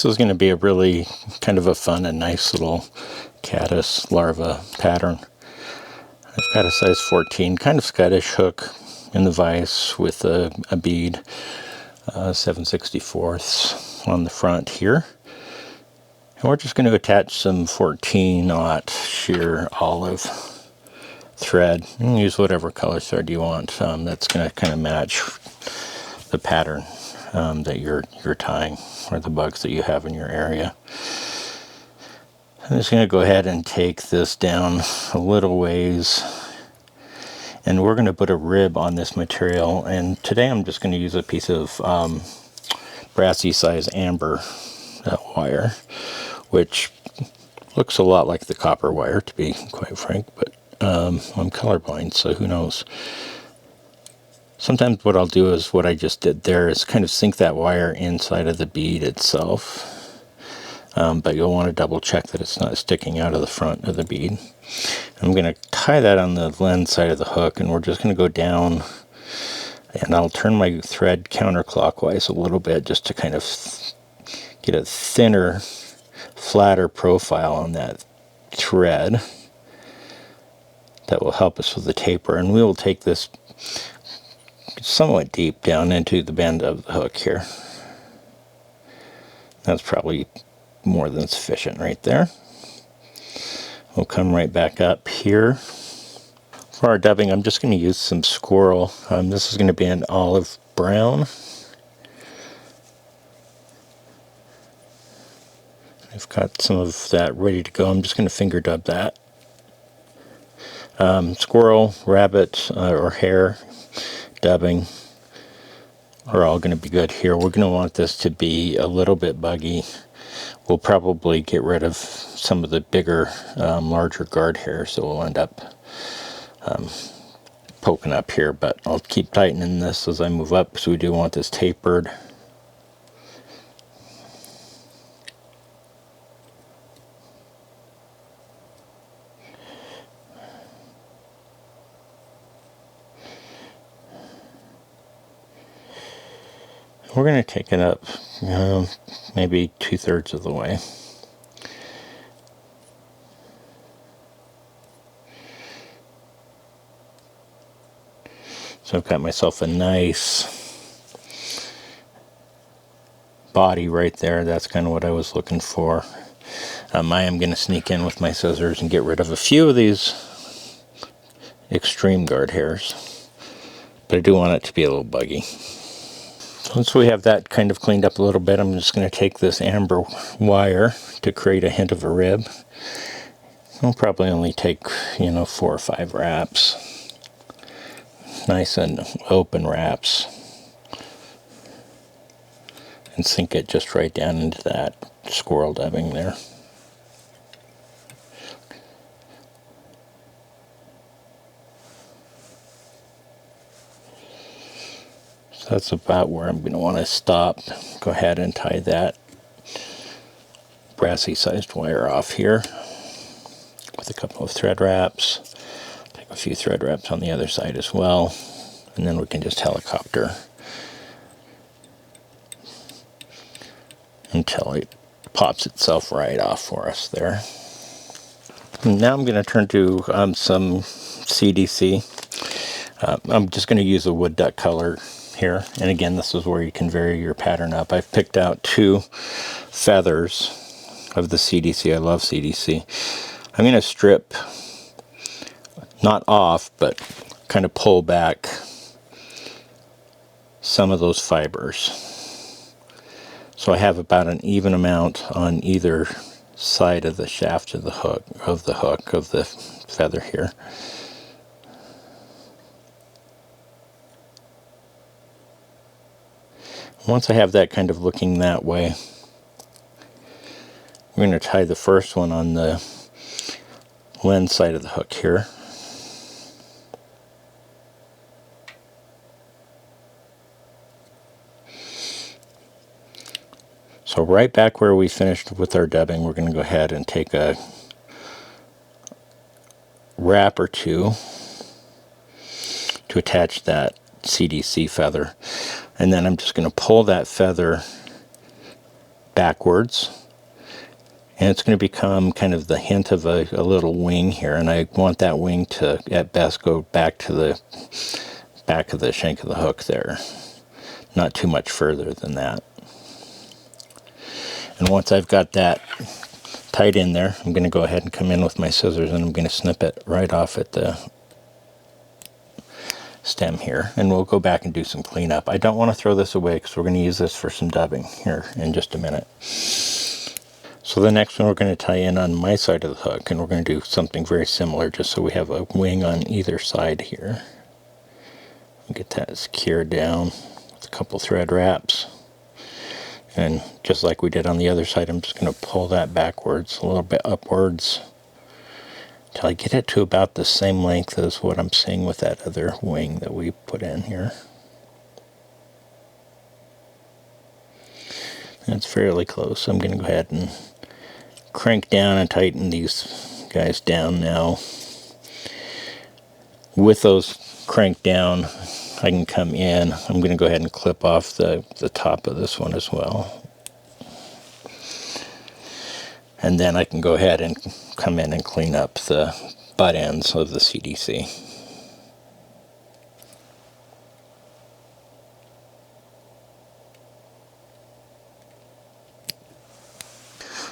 This is going to be a really kind of a fun and nice little caddis larva pattern. I've got a size 14 kind of Scottish hook in the vise with a bead, 7/64 on the front here. And we're just going to attach some 14-aught sheer olive thread. You can use whatever color thread you want. That's going to kind of match the pattern that you're tying, or the bugs that you have in your area. I'm just going to go ahead and take this down a little ways, and we're going to put a rib on this material. And today I'm just going to use a piece of brassie size amber wire, which looks a lot like the copper wire, to be quite frank, but I'm colorblind, so who knows. Sometimes what I'll do is what I just did there is kind of sink that wire inside of the bead itself, but you'll want to double check that it's not sticking out of the front of the bead. I'm going to tie that on the lens side of the hook, and we're just going to go down, and I'll turn my thread counterclockwise a little bit just to kind of get a thinner, flatter profile on that thread that will help us with the taper. And we will take this somewhat deep down into the bend of the hook here. That's probably more than sufficient right there. We'll come right back up here. For our dubbing, I'm just going to use some squirrel. This is going to be an olive brown. I've got some of that ready to go. I'm just going to finger dub that. Squirrel, rabbit, or hare dubbing are all going to be good here. We're going to want this to be a little bit buggy. We'll probably get rid of some of the bigger, larger guard hairs that will end up poking up here, but I'll keep tightening this as I move up because we do want this tapered. We're going to take it up maybe 2/3 of the way. So I've got myself a nice body right there. That's kind of what I was looking for. I am going to sneak in with my scissors and get rid of a few of these extreme guard hairs, but I do want it to be a little buggy. Once we have that kind of cleaned up a little bit, I'm just going to take this amber wire to create a hint of a rib. It'll probably only take, 4 or 5 wraps. Nice and open wraps. And sink it just right down into that squirrel dubbing there. That's about where I'm going to want to stop. Go ahead and tie that brassie sized wire off here with a couple of thread wraps. Take a few thread wraps on the other side as well, and then we can just helicopter until it pops itself right off for us there. Now I'm going to turn to some CDC. I'm just going to use a wood duck color here, and again, this is where you can vary your pattern up. I've picked out 2 feathers of the CDC. I love CDC. I'm going to strip, not off, but kind of pull back some of those fibers. So I have about an even amount on either side of the shaft of the hook, of the feather here. Once I have that kind of looking that way, we're going to tie the first one on the lens side of the hook here. So right back where we finished with our dubbing, we're going to go ahead and take a wrap or 2 to attach that CDC feather. And then I'm just going to pull that feather backwards. And it's going to become kind of the hint of a little wing here. And I want that wing to, at best, go back to the back of the shank of the hook there. Not too much further than that. And once I've got that tight in there, I'm going to go ahead and come in with my scissors and I'm going to snip it right off at the stem here. And we'll go back and do some cleanup. I don't want to throw this away because we're going to use this for some dubbing here in just a minute. So the next one we're going to tie in on my side of the hook, and we're going to do something very similar just so we have a wing on either side here. Get that secured down with a couple thread wraps. And just like we did on the other side, I'm just going to pull that backwards, a little bit upwards, until I get it to about the same length as what I'm seeing with that other wing that we put in here. That's fairly close. I'm going to go ahead and crank down and tighten these guys down now. With those cranked down, I can come in. I'm going to go ahead and clip off the top of this one as well. And then I can go ahead and come in and clean up the butt ends of the CDC.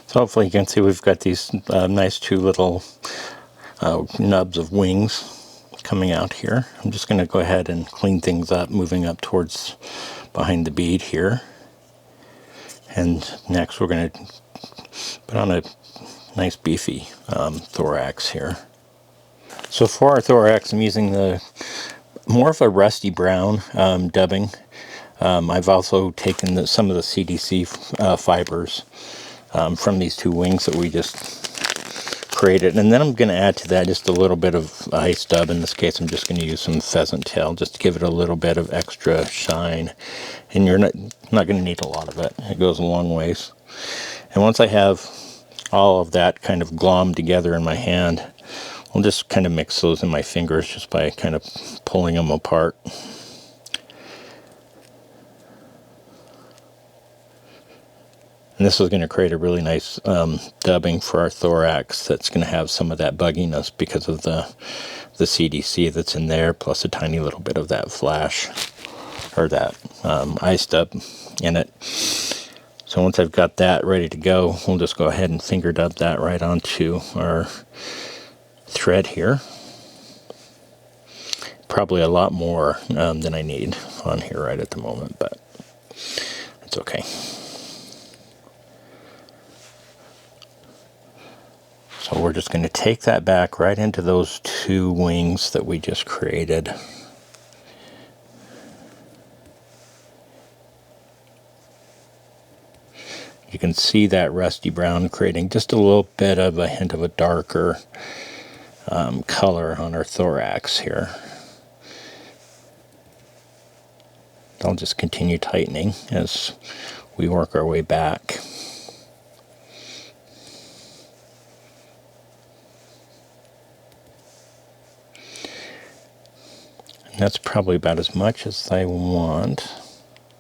So hopefully you can see we've got these nice two little nubs of wings coming out here. I'm just going to go ahead and clean things up, moving up towards behind the bead here. And next we're going to put on a nice beefy thorax here. So for our thorax, I'm using the more of a rusty brown dubbing. I've also taken some of the CDC fibers from these two wings that we just created, and then I'm going to add to that just a little bit of ice dub. In this case, I'm just going to use some pheasant tail just to give it a little bit of extra shine, and you're not going to need a lot of it. It goes a long ways. And once I have all of that kind of glommed together in my hand, I'll just kind of mix those in my fingers just by kind of pulling them apart. And this is going to create a really nice dubbing for our thorax that's going to have some of that bugginess because of the CDC that's in there, plus a tiny little bit of that flash, or that ice dub in it. So once I've got that ready to go, we'll just go ahead and finger dub that right onto our thread here. Probably a lot more than I need on here right at the moment, but it's okay. So we're just going to take that back right into those two wings that we just created. You can see that rusty brown creating just a little bit of a hint of a darker color on our thorax here. I'll just continue tightening as we work our way back. That's probably about as much as I want.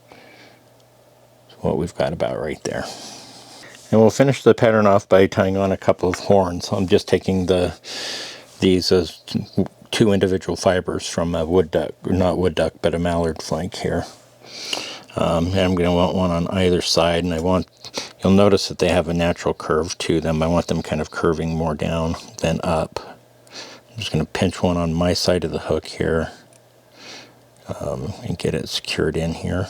That's what we've got about right there. And we'll finish the pattern off by tying on a couple of horns. I'm just taking these as two individual fibers from a wood duck, or not wood duck, but a mallard flank here. And I'm going to want one on either side, and you'll notice that they have a natural curve to them. I want them kind of curving more down than up. I'm just going to pinch one on my side of the hook here. And get it secured in here.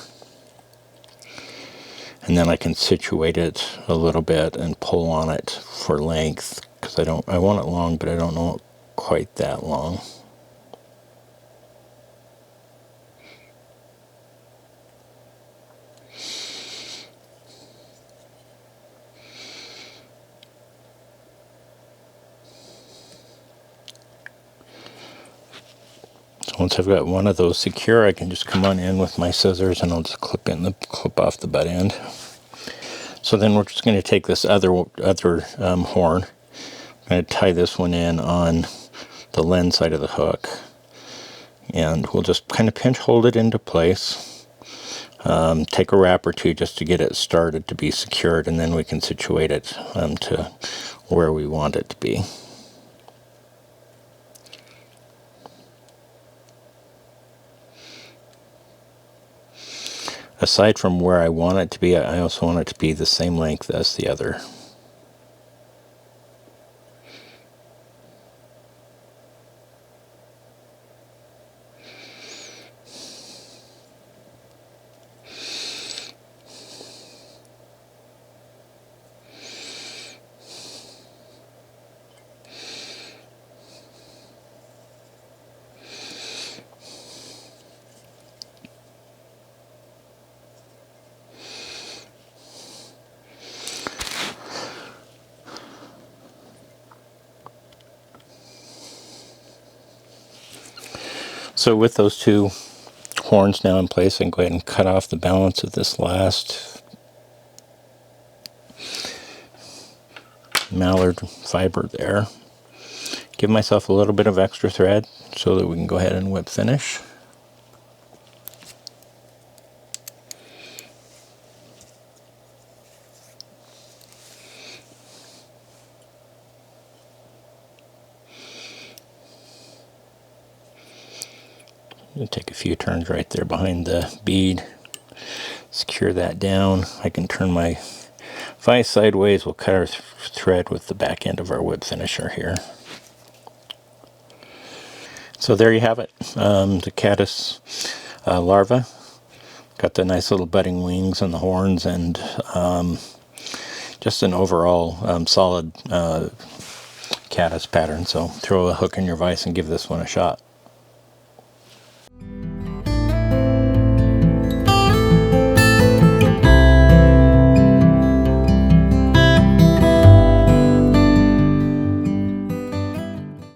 And then I can situate it a little bit and pull on it for length, because I want it long, but I don't want it quite that long. Once I've got one of those secure, I can just come on in with my scissors and I'll just clip off the butt end. So then we're just going to take this other horn. I'm going to tie this one in on the lens side of the hook, and we'll just kind of pinch hold it into place. Take a wrap or two just to get it started to be secured, and then we can situate it to where we want it to be. Aside from where I want it to be, I also want it to be the same length as the other. So with those two horns now in place, I can go ahead and cut off the balance of this last mallard fiber there. Give myself a little bit of extra thread so that we can go ahead and whip finish. Take a few turns right there behind the bead, secure that down. I can turn my vise sideways. We'll cut our thread with the back end of our whip finisher here. So there you have it, the caddis larva. Got the nice little budding wings and the horns, and just an overall solid caddis pattern. So throw a hook in your vise and give this one a shot.